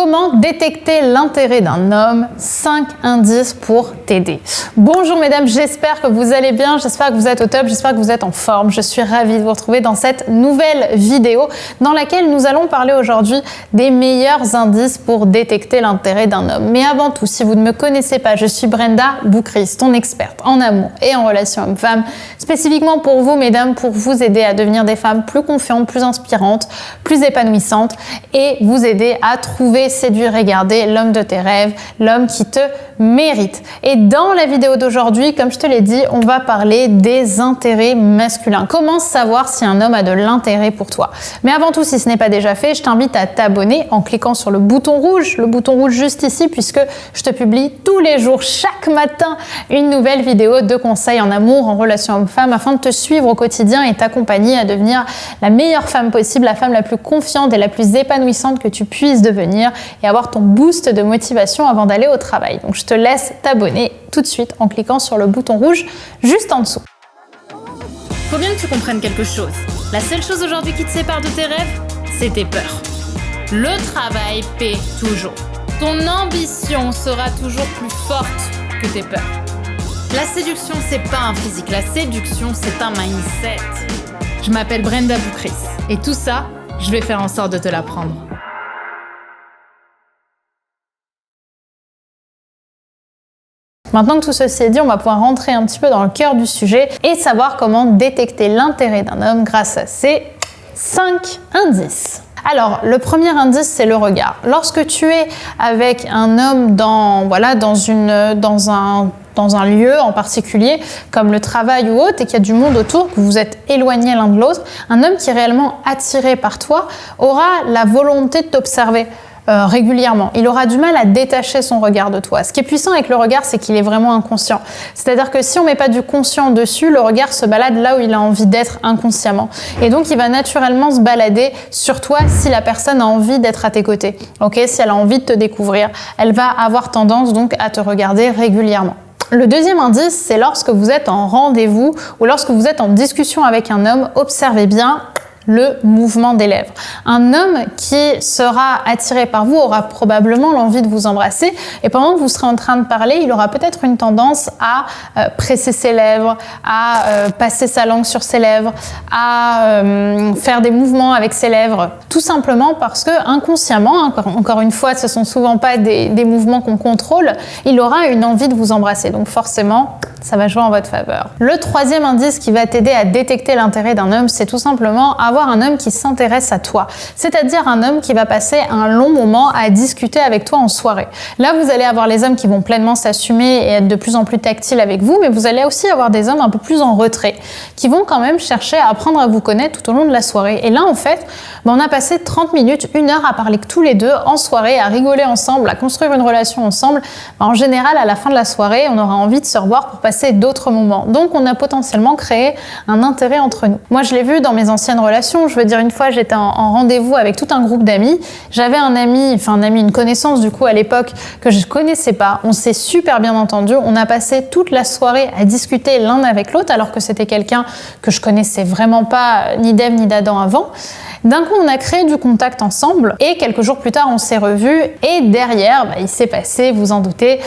Comment détecter l'intérêt d'un homme? 5 indices pour t'aider. Bonjour mesdames, j'espère que vous allez bien, j'espère que vous êtes au top, j'espère que vous êtes en forme. Je suis ravie de vous retrouver dans cette nouvelle vidéo dans laquelle nous allons parler aujourd'hui des meilleurs indices pour détecter l'intérêt d'un homme. Mais avant tout, si vous ne me connaissez pas, je suis Brenda Boucris, ton experte en amour et en relations hommes-femmes, spécifiquement pour vous mesdames, pour vous aider à devenir des femmes plus confiantes, plus inspirantes, plus épanouissantes et vous aider à trouver, séduire et garder l'homme de tes rêves, l'homme qui te mérite. Et dans la vidéo d'aujourd'hui, comme je te l'ai dit, on va parler des intérêts masculins. Comment savoir si un homme a de l'intérêt pour toi? Mais avant tout, si ce n'est pas déjà fait, je t'invite à t'abonner en cliquant sur le bouton rouge juste ici, puisque je te publie tous les jours, chaque matin, une nouvelle vidéo de conseils en amour, en relation homme-femme, afin de te suivre au quotidien et t'accompagner à devenir la meilleure femme possible, la femme la plus confiante et la plus épanouissante que tu puisses devenir et avoir ton boost de motivation avant d'aller au travail. Donc je te laisse t'abonner tout de suite en cliquant sur le bouton rouge juste en dessous. Faut bien que tu comprennes quelque chose. La seule chose aujourd'hui qui te sépare de tes rêves, c'est tes peurs. Le travail paie toujours. Ton ambition sera toujours plus forte que tes peurs. La séduction, c'est pas un physique. La séduction, c'est un mindset. Je m'appelle Brenda Boucris. Et tout ça, je vais faire en sorte de te l'apprendre. Maintenant que tout ceci est dit, on va pouvoir rentrer un petit peu dans le cœur du sujet et savoir comment détecter l'intérêt d'un homme grâce à ces 5 indices. Alors, le premier indice, c'est le regard. Lorsque tu es avec un homme dans un lieu en particulier, comme le travail ou autre, et qu'il y a du monde autour, que vous vous êtes éloignés l'un de l'autre, un homme qui est réellement attiré par toi aura la volonté de t'observer régulièrement. Il aura du mal à détacher son regard de toi. Ce qui est puissant avec le regard, c'est qu'il est vraiment inconscient. C'est-à-dire que si on met pas du conscient dessus, le regard se balade là où il a envie d'être inconsciemment. Et donc, il va naturellement se balader sur toi si la personne a envie d'être à tes côtés. Ok, si elle a envie de te découvrir, elle va avoir tendance donc à te regarder régulièrement. Le deuxième indice, c'est lorsque vous êtes en rendez-vous ou lorsque vous êtes en discussion avec un homme, observez bien le mouvement des lèvres. Un homme qui sera attiré par vous aura probablement l'envie de vous embrasser et pendant que vous serez en train de parler, il aura peut-être une tendance à presser ses lèvres, à passer sa langue sur ses lèvres, à faire des mouvements avec ses lèvres, tout simplement parce que inconsciemment, encore une fois, ce sont souvent pas des mouvements qu'on contrôle, il aura une envie de vous embrasser. Donc forcément, ça va jouer en votre faveur. Le troisième indice qui va t'aider à détecter l'intérêt d'un homme, c'est tout simplement avoir un homme qui s'intéresse à toi. C'est-à-dire un homme qui va passer un long moment à discuter avec toi en soirée. Là, vous allez avoir les hommes qui vont pleinement s'assumer et être de plus en plus tactiles avec vous, mais vous allez aussi avoir des hommes un peu plus en retrait, qui vont quand même chercher à apprendre à vous connaître tout au long de la soirée. Et là, en fait, on a passé 30 minutes, 1 heure à parler tous les deux en soirée, à rigoler ensemble, à construire une relation ensemble. En général, à la fin de la soirée, on aura envie de se revoir pour passer d'autres moments. Donc, on a potentiellement créé un intérêt entre nous. Moi, je l'ai vu dans mes anciennes relations. Je veux dire, une fois, j'étais en rendez-vous avec tout un groupe d'amis. J'avais une connaissance du coup à l'époque que je connaissais pas. On s'est super bien entendu. On a passé toute la soirée à discuter l'un avec l'autre alors que c'était quelqu'un que je connaissais vraiment pas, ni d'Ève ni d'Adam avant. D'un coup, on a créé du contact ensemble et quelques jours plus tard, on s'est revus et derrière, il s'est passé, vous en doutez,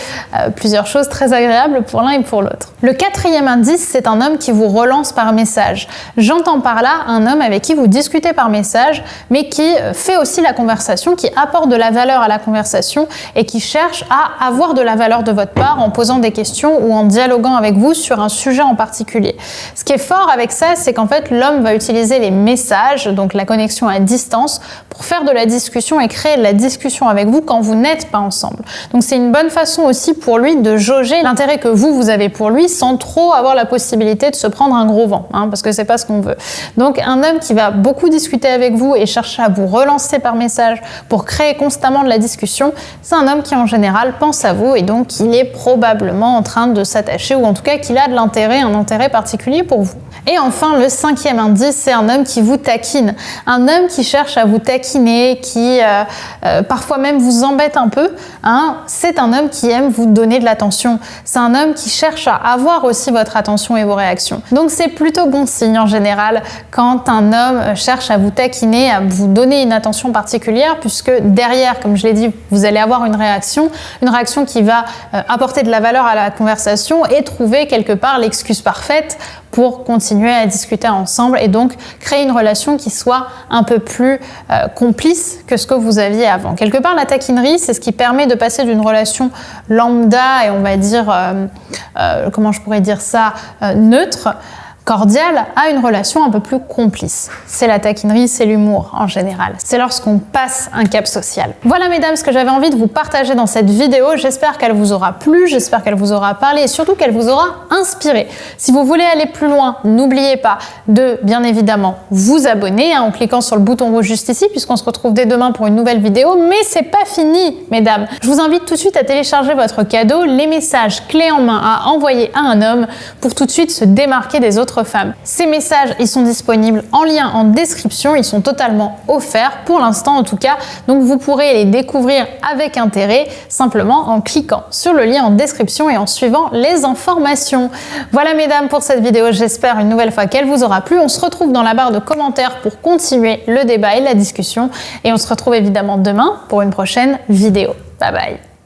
plusieurs choses très agréables pour l'un et pour l'autre. Le quatrième indice, c'est un homme qui vous relance par message. J'entends par là un homme avec qui vous discutez par message, mais qui fait aussi la conversation, qui apporte de la valeur à la conversation et qui cherche à avoir de la valeur de votre part en posant des questions ou en dialoguant avec vous sur un sujet en particulier. Ce qui est fort avec ça, c'est qu'en fait, l'homme va utiliser les messages, donc la connexion à distance, pour faire de la discussion et créer de la discussion avec vous quand vous n'êtes pas ensemble. Donc c'est une bonne façon aussi pour lui de jauger l'intérêt que vous avez pour lui sans trop avoir la possibilité de se prendre un gros vent, parce que c'est pas ce qu'on veut. Donc un homme qui va beaucoup discuter avec vous et chercher à vous relancer par message pour créer constamment de la discussion, c'est un homme qui en général pense à vous et donc il est probablement en train de s'attacher ou en tout cas qu'il a de l'intérêt, un intérêt particulier pour vous. Et enfin, le 5e indice, c'est un homme qui vous taquine. Un homme qui cherche à vous taquiner, qui parfois même vous embête un peu, hein, c'est un homme qui aime vous donner de l'attention. C'est un homme qui cherche à avoir aussi votre attention et vos réactions. Donc c'est plutôt bon signe en général quand un homme cherche à vous taquiner, à vous donner une attention particulière, puisque derrière, comme je l'ai dit, vous allez avoir une réaction qui va apporter de la valeur à la conversation et trouver quelque part l'excuse parfaite pour continuer à discuter ensemble et donc créer une relation qui soit un peu plus complice que ce que vous aviez avant. Quelque part, la taquinerie, c'est ce qui permet de passer d'une relation lambda et on va dire, comment je pourrais dire ça, neutre, cordiale, à une relation un peu plus complice. C'est la taquinerie, c'est l'humour en général. C'est lorsqu'on passe un cap social. Voilà mesdames ce que j'avais envie de vous partager dans cette vidéo. J'espère qu'elle vous aura plu, j'espère qu'elle vous aura parlé et surtout qu'elle vous aura inspiré. Si vous voulez aller plus loin, n'oubliez pas de bien évidemment vous abonner en cliquant sur le bouton rouge juste ici puisqu'on se retrouve dès demain pour une nouvelle vidéo. Mais c'est pas fini mesdames. Je vous invite tout de suite à télécharger votre cadeau, les messages clés en main à envoyer à un homme pour tout de suite se démarquer des autres femmes. Ces messages, ils sont disponibles en lien en description, ils sont totalement offerts pour l'instant en tout cas, donc vous pourrez les découvrir avec intérêt simplement en cliquant sur le lien en description et en suivant les informations. Voilà mesdames pour cette vidéo, j'espère une nouvelle fois qu'elle vous aura plu. On se retrouve dans la barre de commentaires pour continuer le débat et la discussion et on se retrouve évidemment demain pour une prochaine vidéo. Bye bye.